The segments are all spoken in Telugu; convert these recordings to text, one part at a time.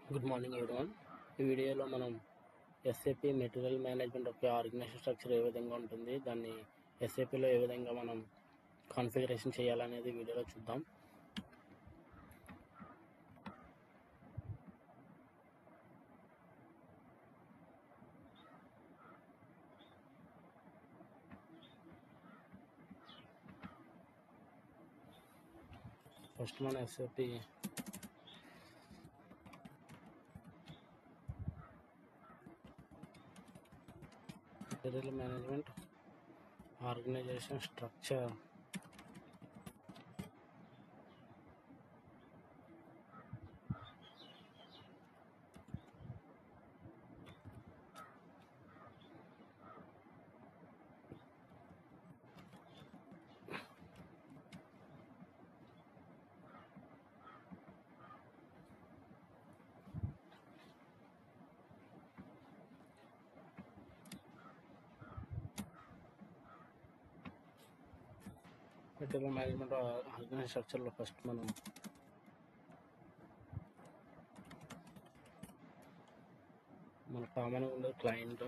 Good morning everyone. ఈ వీడియోలో మనం ఎస్ఏపి మెటీరియల్ మేనేజ్మెంట్ యొక్క ఆర్గనైజేషన్ స్ట్రక్చర్ ఏ విధంగా ఉంటుంది, దాన్ని ఎస్ఏపిలో ఏ విధంగా మనం కాన్ఫిగరేషన్ చేయాలనేది వీడియోలో చూద్దాం. ఫస్ట్ మన SAP material management organization structure organization స్ట్రక్చర్లో ఫస్ట్ మనం మన కామన్గా ఉండే క్లయింట్,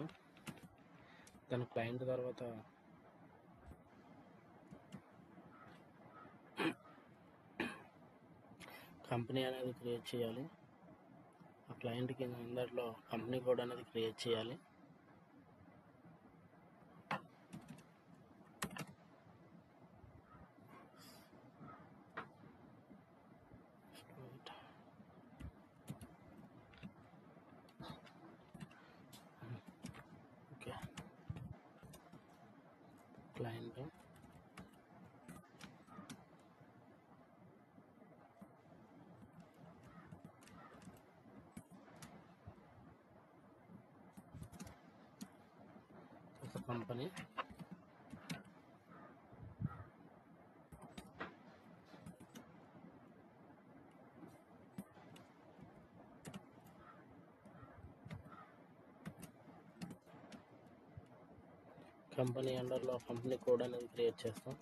దాని క్లయింట్ తర్వాత కంపెనీ అనేది క్రియేట్ చేయాలి. ఆ క్లయింట్ కింద అందరిలో కంపెనీ కోడ్ అనేది క్రియేట్ చేయాలి. ఓకే, క్లయింట్ ఒక కంపెనీ, కంపెనీ అండర్లో కంపెనీ కోడ్ అనేది క్రియేట్ చేస్తాం.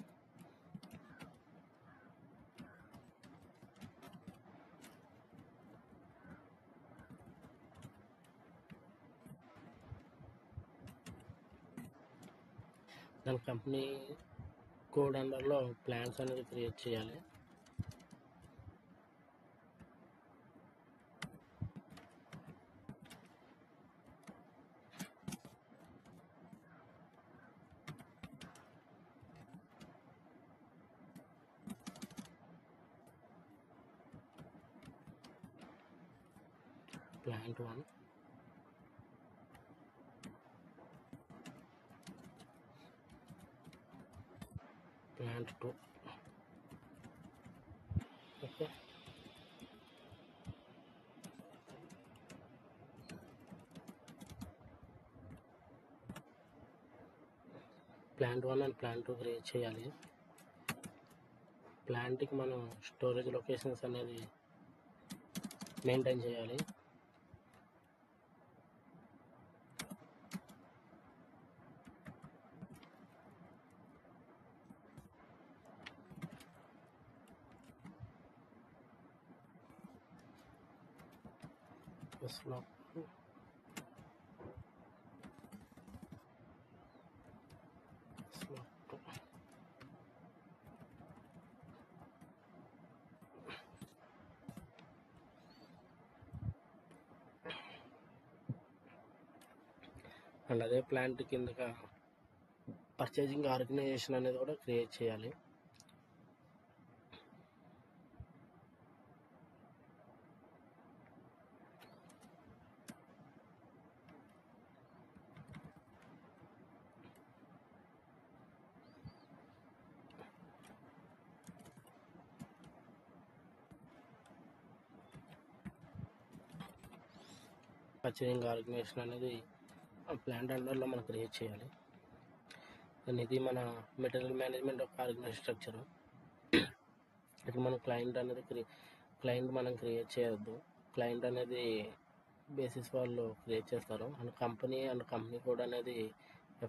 దాని కంపెనీ కోడ్ అండర్లో ప్లాన్స్ అనేది క్రియేట్ చేయాలి. Plant 1, plant 2. Okay, plant 1 and plant 2 create చేయాలి. ప్లాంట్కి మనం స్టోరేజ్ లొకేషన్స్ అనేది మెయింటైన్ చేయాలి. అండ్ అదే ప్లాంట్ కిందగా పర్చేజింగ్ ఆర్గనైజేషన్ అనేది కూడా క్రియేట్ చేయాలి. పర్చేజింగ్ ఆర్గనైజేషన్ అనేది ప్లాంట్ అండర్లో మనం క్రియేట్ చేయాలి. అండ్ ఇది మన మెటీరియల్ మేనేజ్మెంట్ ఒక ఆర్గనైజేషన్ స్ట్రక్చర్. ఇక్కడ మనం క్లయింట్ మనం క్రియేట్ చేయొద్దు. క్లయింట్ అనేది బేసిస్ వాళ్ళు క్రియేట్ చేస్తారు. అండ్ కంపెనీ కోడ్ అనేది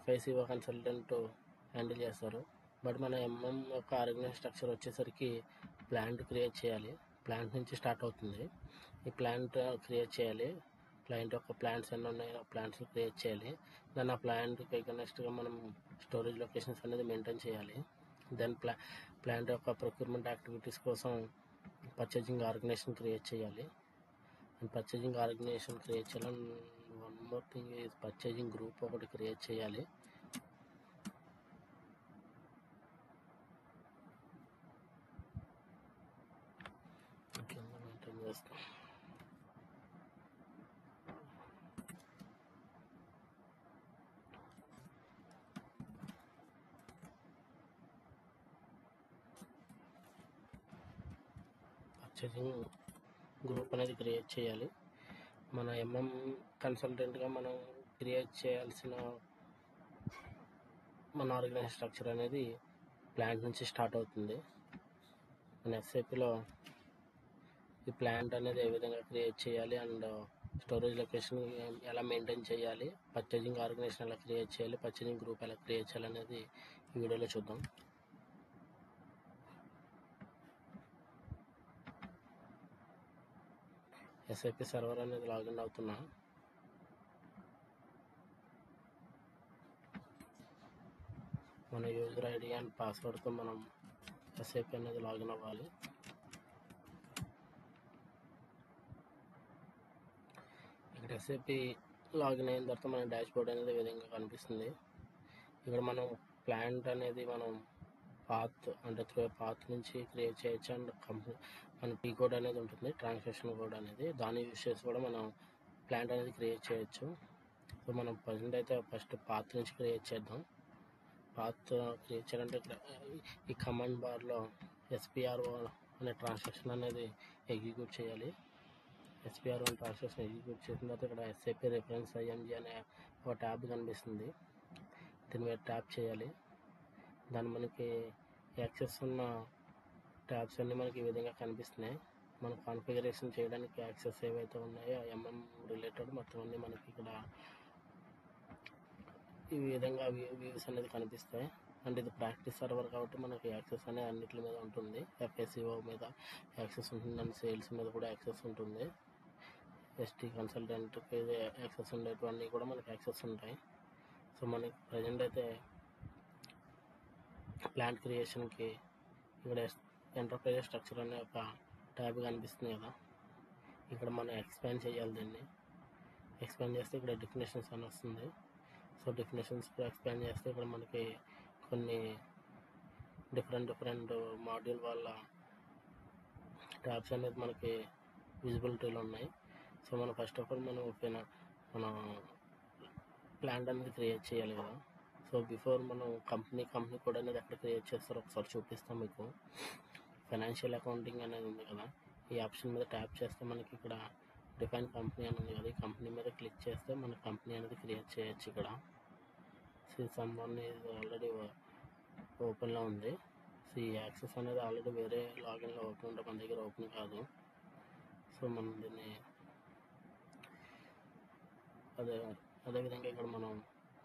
FICO కన్సల్టెంట్ హ్యాండిల్ చేస్తారు. బట్ మన MM యొక్క ఆర్గనైజేషన్ స్ట్రక్చర్ వచ్చేసరికి ప్లాంట్ క్రియేట్ చేయాలి. ప్లాంట్ నుంచి స్టార్ట్ అవుతుంది. ఈ ప్లాంట్ క్రియేట్ చేయాలి. ప్లాంట్ యొక్క ప్లాంట్స్ ఎన్ని ఉన్నాయో ప్లాంట్స్ క్రియేట్ చేయాలి. దాన్ని ఆ ప్లాంట్కి నెక్స్ట్గా మనం స్టోరేజ్ లొకేషన్స్ అనేది మెయింటైన్ చేయాలి. దెన్ ప్లాంట్ యొక్క ప్రొక్యూర్మెంట్ యాక్టివిటీస్ కోసం పర్చేజింగ్ ఆర్గనైజేషన్ క్రియేట్ చేయాలి. అండ్ పర్చేజింగ్ ఆర్గనైజేషన్ క్రియేట్ చేయాలి. One more thing is purchasing group ఒకటి క్రియేట్ చేయాలి. మెయింటైన్ చేస్తాం. పర్చేజింగ్ గ్రూప్ అనేది క్రియేట్ చేయాలి. మన కన్సల్టెంట్గా మనం క్రియేట్ చేయాల్సిన మన ఆర్గనైజేషన్ స్ట్రక్చర్ అనేది ప్లాంట్ నుంచి స్టార్ట్ అవుతుంది. మన ఎస్ఏపిలో ఈ ప్లాంట్ అనేది ఏ విధంగా క్రియేట్ చేయాలి అండ్ స్టోరేజ్ లొకేషన్ ఎలా మెయింటైన్ చేయాలి, పర్చేజింగ్ ఆర్గనైజేషన్ ఎలా క్రియేట్ చేయాలి, పర్చేజింగ్ గ్రూప్ ఎలా క్రియేట్ చేయాలి అనేది ఈ వీడియోలో చూద్దాం. ఎస్ఐపి సర్వర్ అనేది లాగిన్ అవుతున్నా. మన యూజర్ ఐడి అండ్ పాస్వర్డ్తో మనం ఎస్ఐపి అనేది లాగిన్ అవ్వాలి. ఇక్కడ ఎస్ఐపి లాగిన్ అయిన తర్వాత మన డాష్ బోర్డ్ అనేది ఈ విధంగా కనిపిస్తుంది. ఇక్కడ మనం ప్లాంట్ అనేది మనం పాత్ నుంచి క్రియేట్ చేయొచ్చు. అండ్ మన పీ కోడ్ అనేది ఉంటుంది, ట్రాన్సాక్షన్ కోడ్ అనేది, దాన్ని యూజ్ చేసి కూడా మనం ప్లాంట్ అనేది క్రియేట్ చేయొచ్చు. సో మనం ప్రజెంట్ అయితే ఫస్ట్ పాత్ నుంచి క్రియేట్ చేద్దాం. పాత్ క్రియేట్ చేయాలంటే ఇక్కడ ఈ కమాండ్ బార్లో SPRO అనే ట్రాన్సాక్షన్ అనేది ఎగ్జిక్యూట్ చేయాలి. SPRO అనే ట్రాన్సాక్షన్ ఎగ్జిక్యూట్ చేసిన తర్వాత ఇక్కడ SAP రిఫరెన్స్ IMG అనే ఒక ట్యాబ్ కనిపిస్తుంది. దీని మీద ట్యాప్ చేయాలి. దాని మనకి యాక్సెస్ ఉన్న ట్యాబ్స్ అన్నీ మనకి ఈ విధంగా కనిపిస్తున్నాయి. మనం కాన్ఫిగరేషన్ చేయడానికి యాక్సెస్ ఏవైతే ఉన్నాయో రిలేటెడ్ మొత్తం అన్నీ మనకి ఇక్కడ ఈ విధంగా వ్యూస్ అనేది కనిపిస్తాయి. అండ్ ఇది ప్రాక్టీస్ సర్వర్ కాబట్టి మనకి యాక్సెస్ అనేది అన్నిటి మీద ఉంటుంది. FSCO మీద యాక్సెస్ ఉంటుంది అండ్ సేల్స్ మీద కూడా యాక్సెస్ ఉంటుంది. ST కన్సల్టెంట్కి యాక్సెస్ ఉండేటివన్నీ కూడా మనకి యాక్సెస్ ఉంటాయి. సో మనకి ప్రజెంట్ అయితే ప్లాంట్ క్రియేషన్కి ఇక్కడ ఎంటర్ప్రైజ్ స్ట్రక్చర్ అనే ఒక ట్యాబ్ కనిపిస్తుంది కదా, ఇక్కడ మనం ఎక్స్పాండ్ చేయాలి. దీన్ని ఎక్స్పాండ్ చేస్తే ఇక్కడ డెఫినేషన్స్ అని వస్తుంది. సో డెఫినేషన్స్ ఎక్స్పాండ్ చేస్తే ఇక్కడ మనకి కొన్ని డిఫరెంట్ మాడ్యూల్ వాళ్ళ ట్యాబ్స్ అనేది మనకి విజిబిలిటీలో ఉన్నాయి. సో మనం ఫస్ట్ ఆఫ్ ఆల్ మన ప్లాంట్ అనేది క్రియేట్ చేయాలి కదా. సో బిఫోర్ మనం కంపెనీ కోడ్ అనేది ఎక్కడ క్రియేట్ చేస్తారో ఒకసారి చూపిస్తాం మీకు. ఫైనాన్షియల్ అకౌంటింగ్ అనేది ఉంది కదా, ఈ ఆప్షన్ మీద ట్యాప్ చేస్తే మనకి ఇక్కడ డిఫైన్ కంపెనీ అని ఉంది కదా, ఈ కంపెనీ మీద క్లిక్ చేస్తే మన కంపెనీ అనేది క్రియేట్ చేయొచ్చు. ఇక్కడ సమ్వన్ ఇది ఆల్రెడీ ఓపెన్లో ఉంది. సో ఈ యాక్సెస్ అనేది ఆల్రెడీ వేరే లాగిన్లో ఓపెన్ ఉంటే మన దగ్గర ఓపెన్ కాదు. సో మనం దీన్ని అదేవిధంగా ఇక్కడ మనం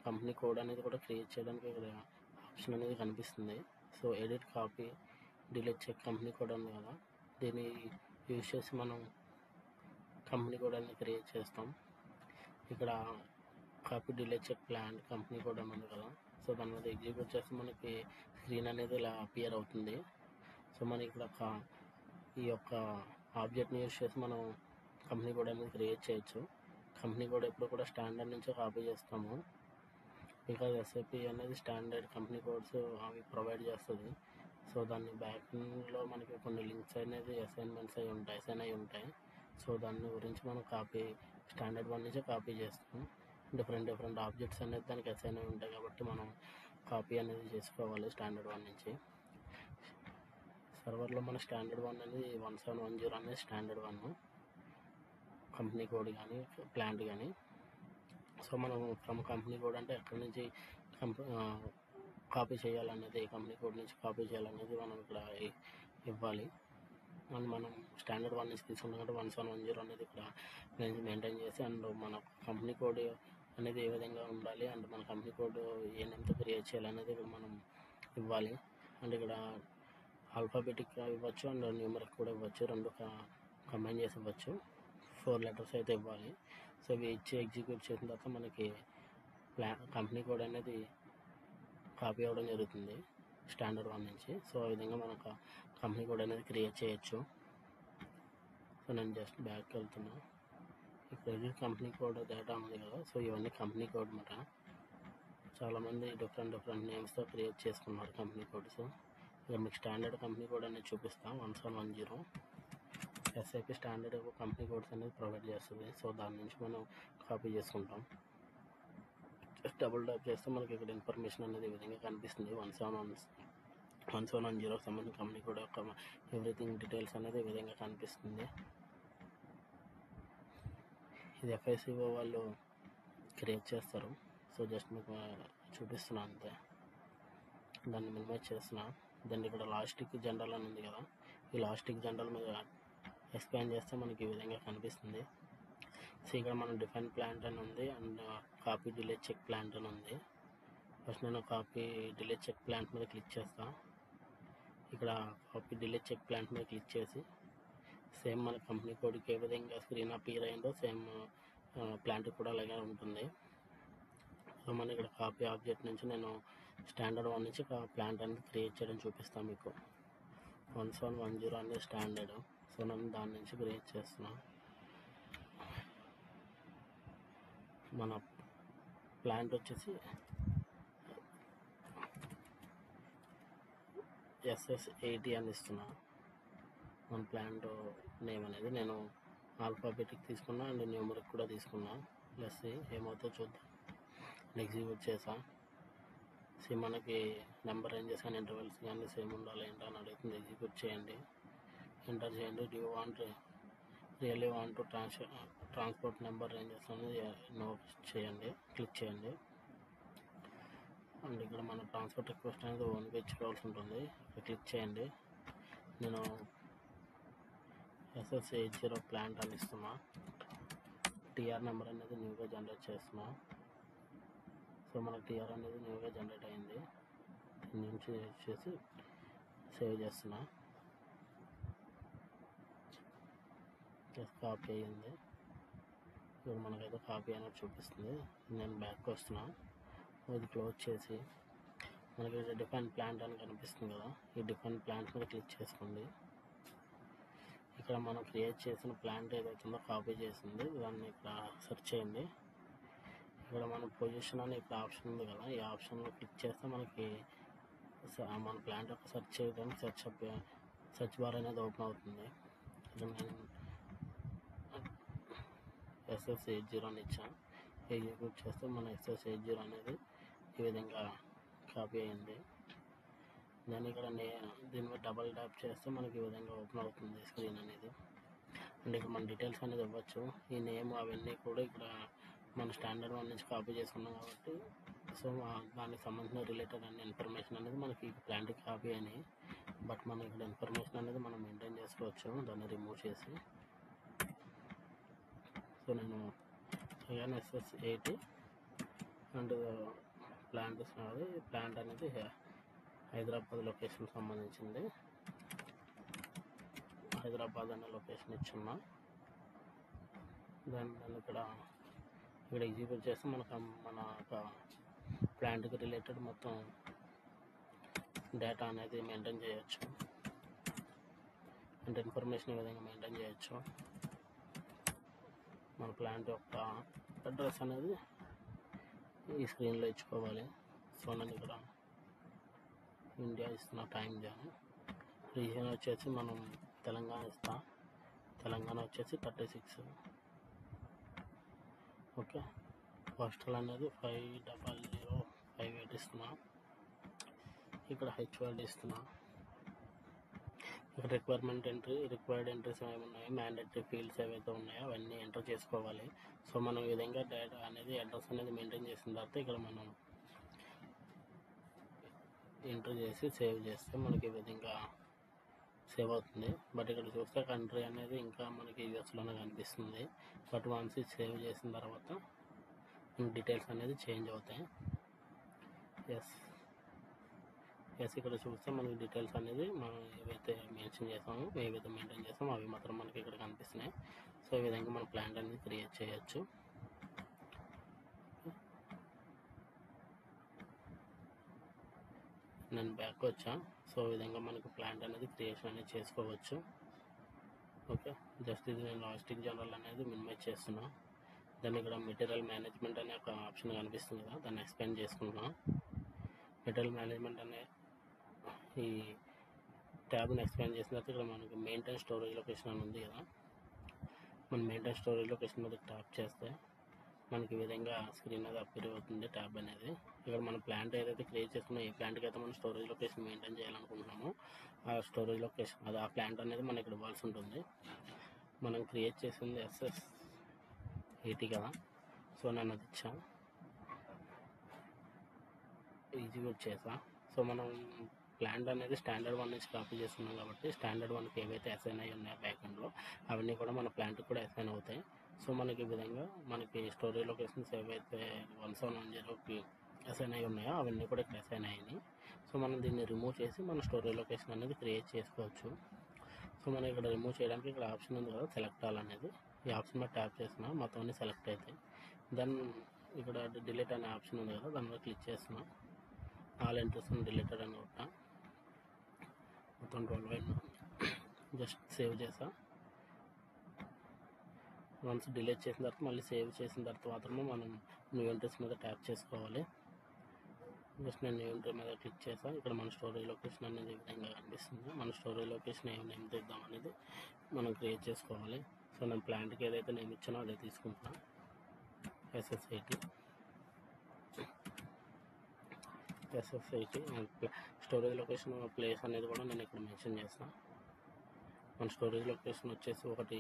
కంపెనీ కోడ్ అనేది కూడా క్రియేట్ చేయడానికి ఇక్కడ ఆప్షన్ అనేది కనిపిస్తుంది. So edit copy delete check company code ఉంది కదా, దీన్ని యూజ్ చేసి మనం కంపెనీ కోడ్ అనేది క్రియేట్ చేస్తాం. ఇక్కడ copy delete check plant company code అని ఉంది కదా, సో దాని మీద ఎగ్జిక్యూట్ చేస్తే మనకి స్క్రీన్ అనేది ఇలా అపియర్ అవుతుంది. సో మనకి ఇక్కడ ఈ యొక్క ఆబ్జెక్ట్ని యూజ్ చేసి మనం కంపెనీ కోడ్ అనేది క్రియేట్ చేయొచ్చు. కంపెనీ కోడ్ ఎప్పుడు కూడా స్టాండర్డ్ నుంచే కాపీ చేస్తాము, బికాజ్ SAP అనేది స్టాండర్డ్ కంపెనీ కోడ్స్ అవి ప్రొవైడ్ చేస్తుంది. సో దాన్ని బ్యాక్లో మనకి కొన్ని లింక్స్ అనేది అసైన్ అయి ఉంటాయి. సో దాని గురించి మనం స్టాండర్డ్ 1 నుంచే కాపీ చేస్తాం. డిఫరెంట్ ఆబ్జెక్ట్స్ అనేది దానికి అసైన్ అయి ఉంటాయి కాబట్టి మనం కాపీ అనేది చేసుకోవాలి స్టాండర్డ్ 1 నుంచి. సర్వర్లో మన స్టాండర్డ్ 1 అనేది 1710 అనేది స్టాండర్డ్ 1 కంపెనీ కోడ్ కానీ ప్లాంట్ కానీ. సో మనం కంపెనీ కోడ్ అంటే ఎక్కడి నుంచి కాపీ చేయాలనేది, కంపెనీ కోడ్ నుంచి కాపీ చేయాలనేది మనం ఇక్కడ ఇవ్వాలి. అండ్ మనం స్టాండర్డ్ 1 నుంచి తీసుకుంటాం కాబట్టి 1710 అనేది ఇక్కడ మెయింటైన్ చేసి, అండ్ మన కంపెనీ కోడ్ అనేది ఏ విధంగా ఉండాలి అండ్ మన కంపెనీ కోడ్ ఏ నేమ్తో క్రియేట్ చేయాలనేది ఇక్కడ మనం ఇవ్వాలి. అండ్ ఇక్కడ ఆల్ఫాబెటిక్ ఇవ్వచ్చు అండ్ న్యూమరిక్ కూడా ఇవ్వచ్చు, రెండు కంబైన్ చేసి ఇవ్వచ్చు. 4 లెటర్స్ అయితే ఇవ్వాలి. సో ఇవి ఇచ్చి ఎగ్జిక్యూట్ చేసిన తర్వాత మనకి కంపెనీ కోడ్ అనేది కాపీ అవ్వడం జరుగుతుంది స్టాండర్డ్ 1 నుంచి. సో ఆ విధంగా మనకు కంపెనీ కోడ్ అనేది క్రియేట్ చేయొచ్చు. సో నేను జస్ట్ బ్యాక్కి వెళ్తున్నా. ఇక్కడ కంపెనీ కోడ్ డేటా ఉంది కదా, సో ఇవన్నీ కంపెనీ కోడ్ అన్నమాట. చాలామంది డిఫరెంట్ నేమ్స్తో క్రియేట్ చేసుకున్నారు కంపెనీ కోడ్స్. ఇక్కడ మీకు స్టాండర్డ్ కంపెనీ కోడ్ అనేది చూపిస్తాం. 1710 SAP స్టాండర్డ్ కంపెనీ కోడ్స్ అనేది ప్రొవైడ్ చేస్తుంది. సో దాని నుంచి మనం కాపీ చేసుకుంటాం. జస్ట్ డబుల్ ట్యాప్ చేస్తే మనకి ఇక్కడ ఇన్ఫర్మేషన్ అనేది ఈ విధంగా కనిపిస్తుంది. 1710 సంబంధించిన కంపెనీ కోడ్ యొక్క ఎవ్రీథింగ్ డీటెయిల్స్ అనేది ఈ విధంగా కనిపిస్తుంది. ఇది FICO వాళ్ళు క్రియేట్ చేస్తారు. సో జస్ట్ మీకు చూపిస్తున్నా అంతే. దాన్ని మినిమైజ్ చేస్తున్నా. దాన్ని ఇక్కడ లాస్టిక్ జనరల్ అని ఉంది కదా, ఈ లాస్టిక్ జనరల్ మీద ఎక్స్పాండ్ చేస్తే మనకి ఈ విధంగా కనిపిస్తుంది. సో ఇక్కడ మనం డిఫైన్ ప్లాంట్ అని ఉంది and copy delete check plant అని ఉంది. ఫస్ట్ నేను కాపీ డిలే చెక్ ప్లాంట్ మీద క్లిక్ చేస్తా. ఇక్కడ కాపీ డిలే చెక్ ప్లాంట్ మీద క్లిక్ చేసి సేమ్ మన కంపెనీ కోడ్కి ఏ విధంగా స్క్రీన్ అపీర్ అయిందో సేమ్ ప్లాంట్ కూడా అలాగే ఉంటుంది. సో మన ఇక్కడ కాపీ ఆబ్జెక్ట్ నుంచి నేను స్టాండర్డ్ 1 నుంచి ప్లాంట్ అనేది క్రియేట్ చేయడం చూపిస్తాను మీకు. 1710 అనేది స్టాండర్డ్. సో నేను దాని నుంచి క్రియేట్ చేస్తున్నాను. మన ప్లాంట్ వచ్చేసి SS80 అని ఇస్తున్నా. మన ప్లాంట్ నేమ్ అనేది నేను ఆల్ఫాబెటిక్ తీసుకున్నా అండ్ న్యూమరిక్ కూడా తీసుకున్నా. ప్లస్ ఏమవుతుందో చూద్దాం. ఎగ్జిక్యూట్ చేసా. మనకి నెంబర్ రేంజెస్ కానీ ఇంటర్వెల్స్ కానీ సేమ్ ఉండాలి ఏంటో అని అడుగుతుంది. ఎగ్జిక్యూట్ చేయండి, ఎంటర్ చేయండి. Do you really want to transport number ranges అనేది నోట్ చేయండి, క్లిక్ చేయండి. అండ్ ఇక్కడ మన ట్రాన్స్పోర్ట్ రిక్వెస్ట్ అనేది ఓన్గా ఇచ్చుకోవాల్సి ఉంటుంది. ఇక్కడ క్లిక్ చేయండి. నేను SS80 ప్లాంట్ అని ఇస్తున్నా. టీఆర్ నెంబర్ అనేది న్యూగా జనరేట్ చేస్తున్నా. సో మనకు టీఆర్ అనేది న్యూగా జనరేట్ అయింది. దీని నుంచి చేసి సేవ్ చేస్తున్నా. కాపీ అయ్యింది. ఇప్పుడు మనకైతే కాపీ అనేది చూపిస్తుంది. నేను బ్యాక్ వస్తున్నా. ఇది క్లోజ్ చేసి మనకి డిఫైన్ ప్లాంట్ అని కనిపిస్తుంది కదా, ఈ డిఫైన్ ప్లాంట్ మీద క్లిక్ చేసుకోండి. ఇక్కడ మనం క్రియేట్ చేసిన ప్లాంట్ ఏదైతుందో కాపీ చేసింది దాన్ని ఇక్కడ సెర్చ్ చేయండి. ఇక్కడ మన పొజిషన్ అని ఇక్కడ ఆప్షన్ ఉంది కదా, ఈ ఆప్షన్లో క్లిక్ చేస్తే మనకి మన ప్లాంట్ యొక్క సెర్చ్ చేయడానికి సెర్చ్ బార్ అనేది ఓపెన్ అవుతుంది. ఇక్కడ నేను SS80 అని ఇచ్చాను. ఎగ్జిక్యూట్ చేస్తే మన SS80 అనేది ఈ విధంగా కాపీ అయింది. దాన్ని ఇక్కడ దీని మీద డబల్ ట్యాప్ చేస్తే మనకి ఈ విధంగా ఓపెన్ అవుతుంది స్క్రీన్ అనేది. అండ్ ఇక్కడ మన డీటెయిల్స్ అనేది ఇవ్వచ్చు. ఈ నేమ్ అవన్నీ కూడా ఇక్కడ మన స్టాండర్డ్ 1 నుంచి కాపీ చేసుకున్నాం కాబట్టి సో దానికి సంబంధించిన రిలేటెడ్ అన్ని ఇన్ఫర్మేషన్ అనేది మనకి ప్లాంట్కి కాపీ అని. బట్ మనం ఇక్కడ ఇన్ఫర్మేషన్ అనేది మనం మెయింటైన్ చేసుకోవచ్చు దాన్ని రిమూవ్ చేసి. సో నేను again SS80 అండ్ ప్లాంట్ అనేది హైదరాబాద్ లొకేషన్ సంబంధించింది. హైదరాబాద్ అనే లొకేషన్ ఇచ్చున్నా. దాన్ని ఇక్కడ ఎగ్జిక్యూట్ చేస్తే మన ప్లాంట్కి రిలేటెడ్ మొత్తం డేటా అనేది మెయింటైన్ చేయొచ్చు. అంటే ఇన్ఫర్మేషన్ ఈ విధంగా మెయింటైన్ చేయొచ్చు. మన ప్లాంట్ యొక్క అడ్రస్ అనేది ఈ స్క్రీన్లో ఇచ్చుకోవాలి. సో నేను ఇక్కడ ఇండియా ఇస్తున్న టైం జోన్. రీజియన్ వచ్చేసి మనం తెలంగాణ ఇస్తా. తెలంగాణ వచ్చేసి 36. ఓకే. పోస్టల్ అనేది 50058 ఇస్తున్నా. ఇక్కడ HYD ఇస్తున్నా. ఇక్కడ రిక్వైర్డ్ ఎంట్రీస్ ఏమి ఉన్నాయి, మ్యాండేటరీ ఫీల్డ్స్ ఏవైతే ఉన్నాయో అవన్నీ ఎంటర్ చేసుకోవాలి. సో మనం ఈ విధంగా డేటా అనేది అడ్రస్ అనేది మెయింటైన్ చేసిన తర్వాత ఇక్కడ మనం ఎంటర్ చేసి సేవ్ చేస్తే మనకి ఈ విధంగా సేవ్ అవుతుంది. బట్ ఇక్కడ చూస్తే కంట్రీ అనేది ఇంకా మనకి యూఎస్లోనే కనిపిస్తుంది. బట్ వన్స్ సేవ్ చేసిన తర్వాత డీటెయిల్స్ అనేది చేంజ్ అవుతాయి. ఎస్ ఎస్ ఇక్కడ చూస్తే మనకి డీటెయిల్స్ అనేది మనం ఏవైతే మెన్షన్ చేసామో ఏవైతే మెయింటైన్ చేస్తామో అవి మాత్రం మనకి ఇక్కడ కనిపిస్తున్నాయి. సో ఈ విధంగా మన ప్లాంట్ అనేది క్రియేట్ చేయొచ్చు. నేను బ్యాక్ వచ్చా. సో ఈ విధంగా మనకు ప్లాంట్ అనేది క్రియేషన్ అనేది చేసుకోవచ్చు. ఓకే, జస్ట్ ఇది నేను లాజిస్టిక్ జనరల్ అనేది మినిమైజ్ చేస్తున్నా. దాన్ని ఇక్కడ మెటీరియల్ మేనేజ్మెంట్ అనే ఒక ఆప్షన్ కనిపిస్తుంది కదా, దాన్ని ఎక్స్ప్లెయిన్ చేసుకుంటున్నా. మెటీరియల్ మేనేజ్మెంట్ అనే ఈ ట్యాబ్ని ఎక్స్ప్లెయిన్ చేసిన తర్వాత ఇక్కడ మనకు మెయింటైన్ స్టోరేజ్ లొకేషన్ అని ఉంది కదా, మనం మెయింటైన్ స్టోరేజ్ లొకేషన్ మీద ట్యాప్ చేస్తే మనకి ఈ విధంగా స్క్రీన్ అనేది అప్పీర్ అవుతుంది ట్యాబ్ అనేది. ఇక్కడ మన ప్లాంట్ ఏదైతే క్రియేట్ చేసుకున్నా, ఏ ప్లాంట్కి అయితే మనం స్టోరేజ్ లొకేషన్ మెయింటైన్ చేయాలనుకుంటున్నామో ఆ స్టోరేజ్ లొకేషన్ అది ఆ ప్లాంట్ అనేది మనకి ఇక్కడ ఇవ్వాల్సి ఉంటుంది. మనం క్రియేట్ చేసింది SS80 కదా, సో నేను అది ఇచ్చా, ఎగ్జిక్యూట్ చేసా. సో మనం ప్లాంట్ అనేది స్టాండర్డ్ 1 నుంచి కాపీ చేస్తున్నాం కాబట్టి స్టాండర్డ్ 1కి ఏవైతే అసైన్ అయ్యి ఉన్నాయో బ్యాక్ఎండ్లో అవన్నీ కూడా మన ప్లాంట్కి కూడా అసైన్ అవుతాయి. సో మనకి ఈ విధంగా మనకి స్టోరేజ్ లొకేషన్స్ ఏవైతే 1710కి అసైన్ అయ్యి ఉన్నాయో అవన్నీ కూడా ఇక్కడ అసైన్ అయ్యాయి. సో మనం దీన్ని రిమూవ్ చేసి మన స్టోరేజ్ లొకేషన్ అనేది క్రియేట్ చేసుకోవచ్చు. సో మనం ఇక్కడ రిమూవ్ చేయడానికి ఇక్కడ ఆప్షన్ ఉంది కదా, సెలెక్ట్ ఆల్ అనేది. ఈ ఆప్షన్ మీద ట్యాప్ చేస్తున్నా, మొత్తం అన్ని సెలెక్ట్ అవుతాయి. దెన్ ఇక్కడ డిలీట్ అనే ఆప్షన్ ఉంది కదా, దాని మీద క్లిక్ చేస్తున్నా. ఆల్ ఎంట్రీస్ డిలీటెడ్ అని కొట్టా, మొత్తం 12 జస్ట్ సేవ్ చేసా. వన్స్ డిలీట్ చేసిన తర్వాత మళ్ళీ సేవ్ చేసిన తర్వాత మాత్రమే మనం న్యూ ఎంట్రీస్ మీద ట్యాప్ చేసుకోవాలి. జస్ట్ నేను న్యూ ఎంట్రీ మీద క్లిక్ చేసాను. ఇక్కడ మన స్టోరేజ్ లొకేషన్ అనేది ఈ విధంగా కనిపిస్తుంది. మన స్టోరేజ్ లొకేషన్ ఏం నేమ్ తెద్దాం అనేది మనం క్రియేట్ చేసుకోవాలి. సో నేను ప్లాంట్కి ఏదైతే నేమ్ ఇచ్చానో అదే తీసుకుంటున్నాను, SS80. స్టోరేజ్ లొకేషన్ ప్లేస్ అనేది కూడా నేను ఇక్కడ మెన్షన్ చేస్తాను. మన స్టోరేజ్ లొకేషన్ వచ్చేసి ఒకటి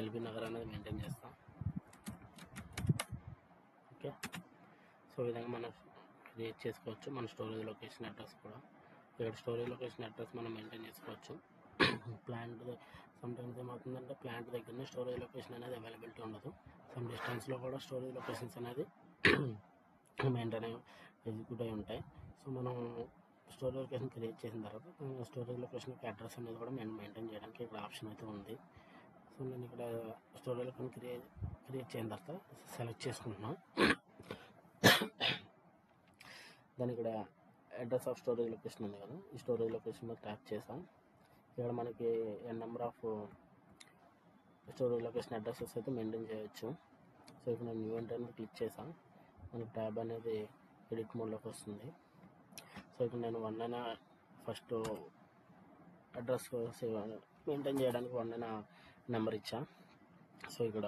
LB నగర్ అనేది మెయింటైన్ చేస్తాం. ఓకే, సో ఈ విధంగా మనం క్రియేట్ చేసుకోవచ్చు మన స్టోరేజ్ లొకేషన్ అడ్రస్ కూడా. ఇక్కడ స్టోరేజ్ లొకేషన్ అడ్రస్ మనం మెయింటైన్ చేసుకోవచ్చు. ప్లాంట్ సమ్టైమ్స్ ఏమవుతుందంటే ప్లాంట్ దగ్గరనే స్టోరేజ్ లొకేషన్ అనేది అవైలబిలిటీ ఉండదు. సమ్ డిస్టెన్స్లో కూడా స్టోరేజ్ లొకేషన్స్ అనేది మెయింటైన్ ఎగ్జిక్యూట్ అయి ఉంటాయి. సో మనం స్టోరేజ్ లొకేషన్ క్రియేట్ చేసిన తర్వాత స్టోరేజ్ లొకేషన్కి అడ్రస్ అనేది కూడా మేము మెయింటైన్ చేయడానికి ఇక్కడ ఆప్షన్ అయితే ఉంది. సో నేను ఇక్కడ స్టోరేజ్ లొకేషన్ క్రియేట్ చేసిన తర్వాత సెలెక్ట్ చేసుకుంటున్నాను. దాని ఇక్కడ అడ్రస్ ఆఫ్ స్టోరేజ్ లొకేషన్ ఉంది కదా, ఈ స్టోరేజ్ లొకేషన్ మీద ట్యాప్ చేసాం. ఇక్కడ మనకి number of storage location addresses అయితే మెయింటైన్ చేయొచ్చు. సో ఇక్కడ నేను న్యూ ఎంట్రీ అనేది క్లిక్ చేసాను, మనకి ట్యాబ్ అనేది ఎడిట్ మోడ్లోకి వస్తుంది. సో ఇక్కడ నేను 1 అయినా ఫస్ట్ అడ్రస్ మెయింటైన్ చేయడానికి 1 అయినా నెంబర్ ఇచ్చా. సో ఇక్కడ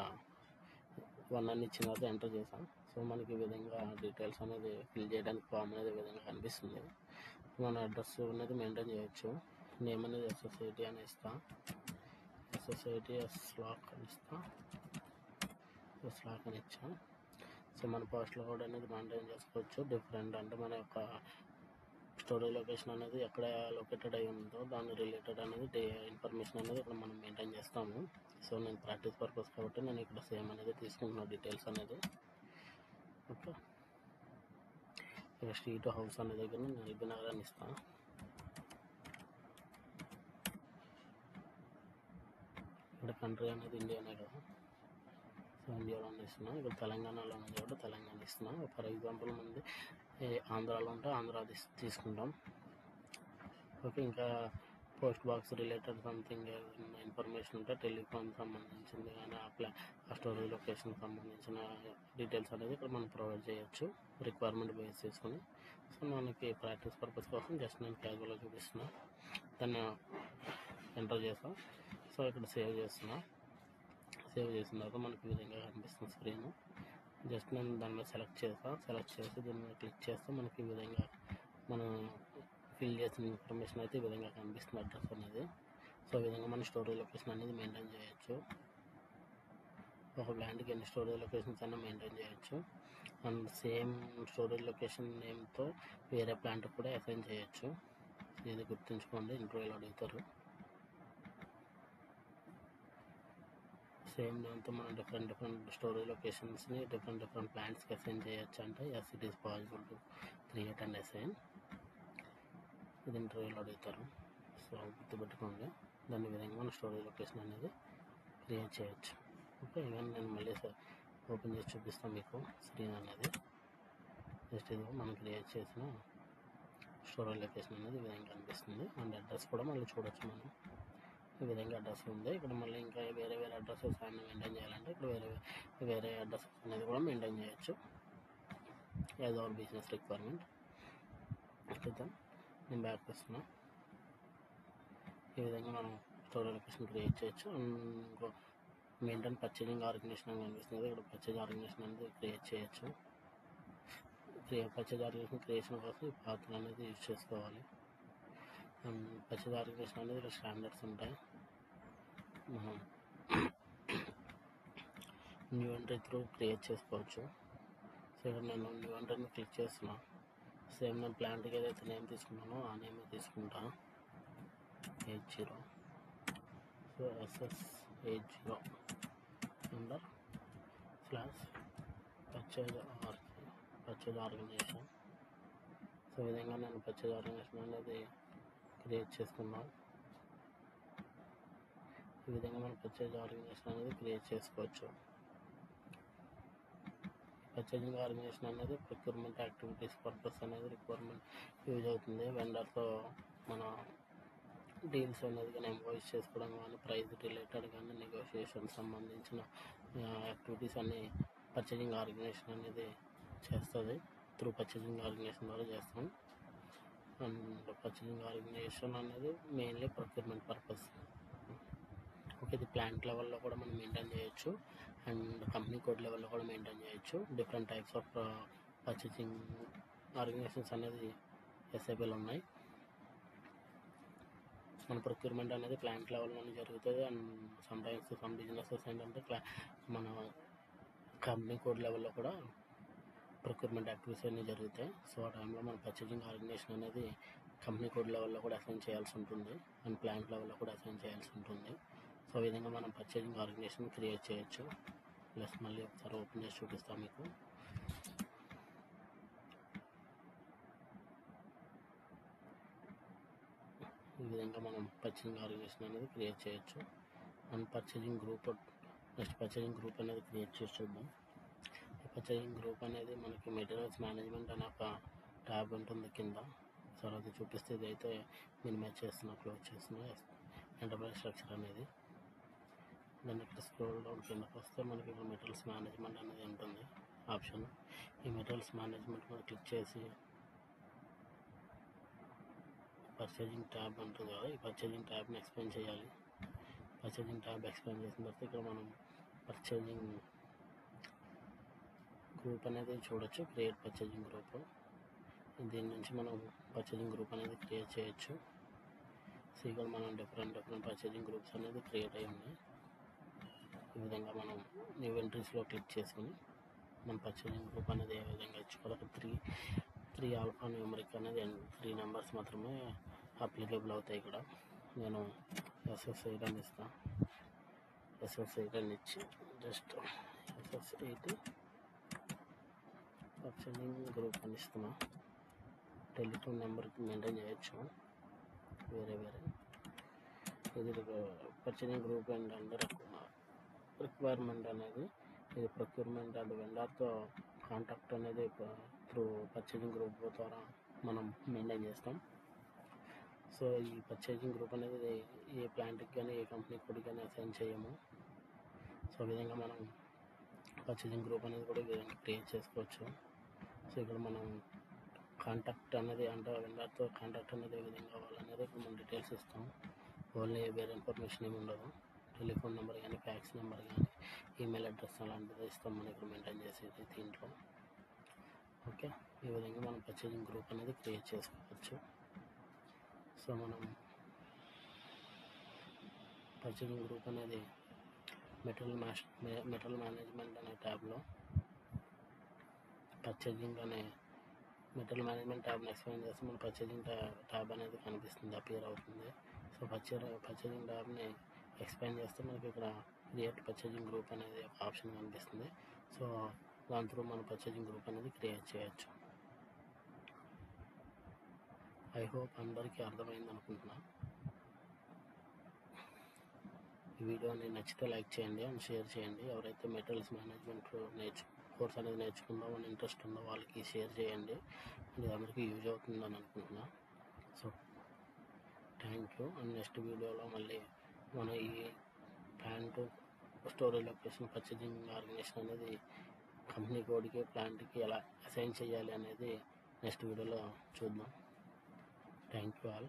1 అని ఇచ్చిన తర్వాత ఎంటర్ చేసాం. సో మనకి ఈ విధంగా డీటెయిల్స్ అనేది ఫిల్ చేయడానికి ఫామ్ అనేది ఈ విధంగా కనిపిస్తుంది. మన అడ్రస్ అనేది మెయింటైన్ చేయొచ్చు. నేమ్ అనేది SS80 అని ఇస్తా, SS80 స్లాక్ అని ఇస్తా, స్లాక్ అని ఇచ్చా. సో మన పోస్టల్ కోడ్ అనేది మెయింటైన్ చేసుకోవచ్చు. డిఫరెంట్ అంటే మన యొక్క స్టోరేజ్ లొకేషన్ అనేది ఎక్కడ లొకేటెడ్ అయి ఉందో దాని రిలేటెడ్ అనేది ఇన్ఫర్మేషన్ అనేది ఇక్కడ మనం మెయింటైన్ చేస్తాము. సో నేను ప్రాక్టీస్ పర్పస్ కాబట్టి నేను ఇక్కడ సేమ్ అనేది తీసుకుంటున్నాను డీటెయిల్స్ అనేది. ఓకే, ఇక్కడ స్ట్రీట్ హౌస్ అనే దగ్గర నేను LB నగర్ అని ఇస్తాను. ఇక్కడ కంట్రీ అనేది ఇండియానే కదా, సో ఇండియాలో ఇస్తున్నాం. ఇక్కడ తెలంగాణలో ఉంది కాబట్టి తెలంగాణ ఇస్తున్నాం. ఫర్ ఎగ్జాంపుల్ మంది ఆంధ్రాలో ఉంటే ఆంధ్ర తీసుకుంటాం. ఓకే, ఇంకా post box related something information ఉంటే టెలికామ్ సంబంధించింది కానీ ఆ స్టోరేజ్ లొకేషన్ సంబంధించిన డీటెయిల్స్ అనేది ఇక్కడ మనం ప్రొవైడ్ చేయొచ్చు రిక్వైర్మెంట్ బేస్ చేసుకొని. సో మనకి ప్రాక్టీస్ పర్పస్ కోసం జస్ట్ నేను క్యాజువల్గా చూపిస్తున్నా. దాన్ని ఎంటర్ చేస్తాం. సో ఇక్కడ సేవ్ చేస్తున్నా. సేవ్ చేసిన తర్వాత మనకి ఈ విధంగా కనిపిస్తుంది స్క్రీన్. జస్ట్ నేను దాని మీద సెలెక్ట్ చేసి దీని మీద క్లిక్ చేస్తే మనకి ఈ విధంగా మనం ఫిల్ చేసిన ఇన్ఫర్మేషన్ అయితే ఈ విధంగా కనిపిస్తుంది అడ్రస్ అనేది. సో ఈ విధంగా మన స్టోరేజ్ లొకేషన్ అనేది మెయింటైన్ చేయొచ్చు. ఒక ప్లాంట్కి ఎన్ని స్టోరేజ్ లొకేషన్స్ అయినా మెయింటైన్ చేయొచ్చు. అండ్ సేమ్ స్టోరేజ్ లొకేషన్ నేమ్తో వేరే ప్లాంట్ కూడా అసైన్ చేయొచ్చు. ఇది గుర్తుంచుకోండి, ఇంటర్వ్యూలో అడుగుతారు. సేమ్ నేమ్తో మనం డిఫరెంట్ స్టోరేజ్ లొకేషన్స్ని డిఫరెంట్ ప్లాంట్స్కి అసైన్ చేయొచ్చు అంటే yes it is possible to create and assign. ఇది ఇంటర్వ్యూలో అడుగుతారు. సో గుర్తుపెట్టుకోండి. దాని విధంగా మన స్టోరేజ్ లొకేషన్ అనేది క్రియేట్ చేయొచ్చు. ఓకే, ఇవన్నీ నేను మళ్ళీ ఓపెన్ చేసి చూపిస్తాను మీకు స్క్రీన్ అనేది. జస్ట్ ఇది మనం క్రియేట్ చేసిన స్టోరేజ్ లొకేషన్ అనేది ఈ విధంగా కనిపిస్తుంది. అండ్ అడ్రస్ కూడా మళ్ళీ చూడొచ్చు మనం. ఈ విధంగా అడ్రస్ ఉంది. ఇక్కడ మళ్ళీ ఇంకా వేరే అడ్రసెస్ అన్నీ మెయింటైన్ చేయాలంటే ఇక్కడ వేరే అడ్రస్ అనేది కూడా మెయింటైన్ చేయొచ్చు యాజ్ అవర్ బిజినెస్ రిక్వైర్మెంట్. అయితే నేను బ్యాక్ వస్తున్నా. ఈ విధంగా మనం స్టోరేజ్ లొకేషన్ క్రియేట్ చేయొచ్చు. ఇంకో మెయింటైన్ పర్చేజింగ్ ఆర్గనైజేషన్ అని కనిపిస్తుంది. ఇక్కడ పర్చేజ్ ఆర్గనైజేషన్ అనేది క్రియేట్ చేయొచ్చు. పర్చేజ్ ఆర్గనైజేషన్ క్రియేషన్ కోసం ఈ పాత్ర అనేది యూజ్ చేసుకోవాలి. అండ్ పర్చేజ్ ఆర్గనైజేషన్ అనేది ఇక్కడ స్టాండర్డ్స్ ఉంటాయి. మనం న్యూ ఎంట్రీ త్రూ క్రియేట్ చేసుకోవచ్చు. సో ఇక్కడ నేను న్యూ ఎంట్రీని క్లిక్ చేస్తున్నా. సేమ్ నేను ప్లాంట్కి ఏదైతే నేమ్ తీసుకున్నానో ఆ నేమ్ తీసుకుంటా, 80. So SS80 under slash purchase organization. So ఈ విధంగా నేను పర్చేజ్ ఆర్గనైజేషన్ అనేది క్రియేట్ చేసుకున్నాం. ఈ విధంగా మనం పర్చేజ్ ఆర్గనైజేషన్ అనేది క్రియేట్ చేసుకోవచ్చు. పర్చేజింగ్ ఆర్గనైజేషన్ అనేది ప్రొక్యూర్మెంట్ యాక్టివిటీస్ పర్పస్ అనేది రిక్వైర్మెంట్ యూజ్ అవుతుంది. వెండర్తో మన డీల్స్ అనేది కానీ ఎంవాయిస్ చేసుకోవడం కానీ, ప్రైస్ రిలేటెడ్ కానీ, నెగోషియేషన్ సంబంధించిన యాక్టివిటీస్ అన్నీ పర్చేజింగ్ ఆర్గనైజేషన్ అనేది చేస్తుంది. త్రూ పర్చేజింగ్ ఆర్గనైజేషన్ ద్వారా చేస్తాం. అండ్ పర్చేజింగ్ ఆర్గనైజేషన్ అనేది మెయిన్లీ ప్రొక్యూర్మెంట్ పర్పస్. ఓకే, ఇది ప్లాంట్ లెవెల్లో కూడా మనం మెయింటైన్ చేయొచ్చు అండ్ కంపెనీ కోడ్ లెవెల్లో కూడా మెయింటైన్ చేయొచ్చు. Different types of purchasing organizations అనేది ఎస్ఐపిలో ఉన్నాయి. మన ప్రొక్యూర్మెంట్ అనేది ప్లాంట్ లెవెల్లోనే జరుగుతుంది. అండ్ సమ్టైమ్స్ సమ్ బిజినెసెస్ ఏంటంటే మన కంపెనీ కోడ్ లెవెల్లో కూడా ప్రొక్యూర్మెంట్ యాక్టివిటీస్ అన్నీ జరుగుతాయి. సో ఆ టైంలో మన పర్చేజింగ్ ఆర్గనైజేషన్ అనేది కంపెనీ కోడ్ లెవెల్లో కూడా అసైన్ చేయాల్సి ఉంటుంది అండ్ ప్లాంట్ లెవెల్లో కూడా అసైన్ చేయాల్సి ఉంటుంది. సో ఈ విధంగా మనం పర్చేజింగ్ ఆర్గనైజేషన్ క్రియేట్ చేయొచ్చు. ప్లస్ మళ్ళీ ఒకసారి ఓపెన్ చేసి చూపిస్తాం మీకు. ఈ విధంగా మనం పర్చేజింగ్ ఆర్గనైజేషన్ అనేది క్రియేట్ చేయొచ్చు. And purchasing group, next purchasing group అనేది క్రియేట్ చేసి చూద్దాం. పర్చేజింగ్ గ్రూప్ అనేది మనకి మెటీరియల్స్ మేనేజ్మెంట్ అనే ఒక ట్యాబ్ ఉంటుంది కింద. సో అది చూపిస్తే ఇదైతే మినిమైజ్ చేస్తున్నా, క్లోజ్ చేస్తున్నా ఎంటర్ప్రైజ్ స్ట్రక్చర్ అనేది. దాన్ని ఇక్కడ స్క్రోల్ డౌన్ కిందకి వస్తే మనకి ఇక్కడ మెటీరియల్స్ మేనేజ్మెంట్ అనేది ఉంటుంది ఆప్షన్. ఈ మెటీరియల్స్ మేనేజ్మెంట్ మనం క్లిక్ చేసి పర్చేజింగ్ ట్యాబ్ ఉంటుంది కదా, ఈ పర్చేజింగ్ ట్యాబ్ని ఎక్స్ప్లెయిన్ చేయాలి. పర్చేజింగ్ ట్యాబ్ ఎక్స్ప్లెయిన్ చేసిన తర్వాత ఇక్కడ మనం పర్చేజింగ్ గ్రూప్ అనేది చూడొచ్చు. Create purchasing group. దీని నుంచి మనం పర్చేజింగ్ గ్రూప్ అనేది క్రియేట్ చేయొచ్చు. సో ఇక్కడ మనం డిఫరెంట్ పర్చేజింగ్ గ్రూప్స్ అనేది క్రియేట్ అయ్యి ఉన్నాయి. ఈ విధంగా మనం న్యూ ఎంట్రీస్లో క్లిక్ చేసుకుని మన పర్చేజింగ్ గ్రూప్ అనేది ఏ విధంగా ఇచ్చుకోవాలి. త్రీ ఆల్ఫా న్యూమరిక్ అనేది 3 నెంబర్స్ మాత్రమే అప్లికేబుల్ అవుతాయి. ఇక్కడ నేను SS8 అని ఇస్తాను. SS8 అని ఇచ్చి జస్ట్ SS8 పర్చేజింగ్ గ్రూప్ అని ఇస్తున్నా. టెలిఫోన్ నెంబర్కి మెయింటైన్ చేయొచ్చు వేరే. ఇది purchasing group and under requirement అనేది ఇది ప్రొక్యూర్మెంట్ అండ్ వెండర్తో కాంటాక్ట్ అనేది త్రూ పర్చేజింగ్ గ్రూప్ ద్వారా మనం మెయింటైన్ చేస్తాం. సో ఈ పర్చేజింగ్ గ్రూప్ అనేది ఏ ప్లాంట్కి కానీ ఏ కంపెనీ కూడా కానీ అసైన్ చేయము. సో ఈ విధంగా మనం పర్చేజింగ్ గ్రూప్ అనేది కూడా ఈ విధంగా క్రియేట్ చేసుకోవచ్చు. సో ఇక్కడ మనం కాంటాక్ట్ అనేది అంటే వెండర్తో కాంటాక్ట్ అనేది ఏ విధంగా కావాలనేది ఇప్పుడు మనం డీటెయిల్స్ ఇస్తాం. ఓన్లీ వేరే ఇన్ఫర్మేషన్ ఏమి ఉండదు. టెలిఫోన్ నెంబర్ కానీ, ఫ్యాక్స్ నెంబర్ కానీ, ఈమెయిల్ అడ్రస్ అలాంటిది ఇస్తాం మనం ఇక్కడ మెయింటైన్ చేసేది దీంట్లో. ఓకే, ఈ విధంగా మనం పర్చేజింగ్ గ్రూప్ అనేది క్రియేట్ చేసుకోవచ్చు. సో మనం పర్చేజింగ్ గ్రూప్ అనేది మెటీరియల్ మేనేజ్మెంట్ అనే ట్యాబ్లో పర్చేజింగ్ అనే మెటీరియల్ మేనేజ్మెంట్ ట్యాబ్ని ఎక్స్ప్లెయిన్ చేస్తే మన పర్చేజింగ్ ట్యాబ్ అనేది కనిపిస్తుంది, అపియర్ అవుతుంది. సో పర్చేజింగ్ ట్యాబ్ని ఎక్స్ప్లెయిన్ చేస్తే మనకి ఇక్కడ క్రియేట్ పర్చేజింగ్ గ్రూప్ అనేది ఒక ఆప్షన్ కనిపిస్తుంది. సో దాని త్రూ మన పర్చేజింగ్ గ్రూప్ అనేది క్రియేట్ చేయొచ్చు. ఐ హోప్ అందరికీ అర్థమైంది అనుకుంటున్నా. ఈ వీడియోని నచ్చితే లైక్ చేయండి అండ్ షేర్ చేయండి. ఎవరైతే మెటీరియల్స్ మేనేజ్మెంట్ కోర్స్ అనేది నేర్చుకుందామని ఇంట్రెస్ట్ ఉందో వాళ్ళకి షేర్ చేయండి. అండ్ ఇది అందరికీ యూజ్ అవుతుందని అనుకుంటున్నా. So thank you. And next వీడియోలో మళ్ళీ మన ఈ plant storage location purchasing organization అనేది కంపెనీ కోడ్కి ప్లాంట్కి ఎలా అసైన్ చేయాలి అనేది నెక్స్ట్ వీడియోలో చూద్దాం. Thank you all.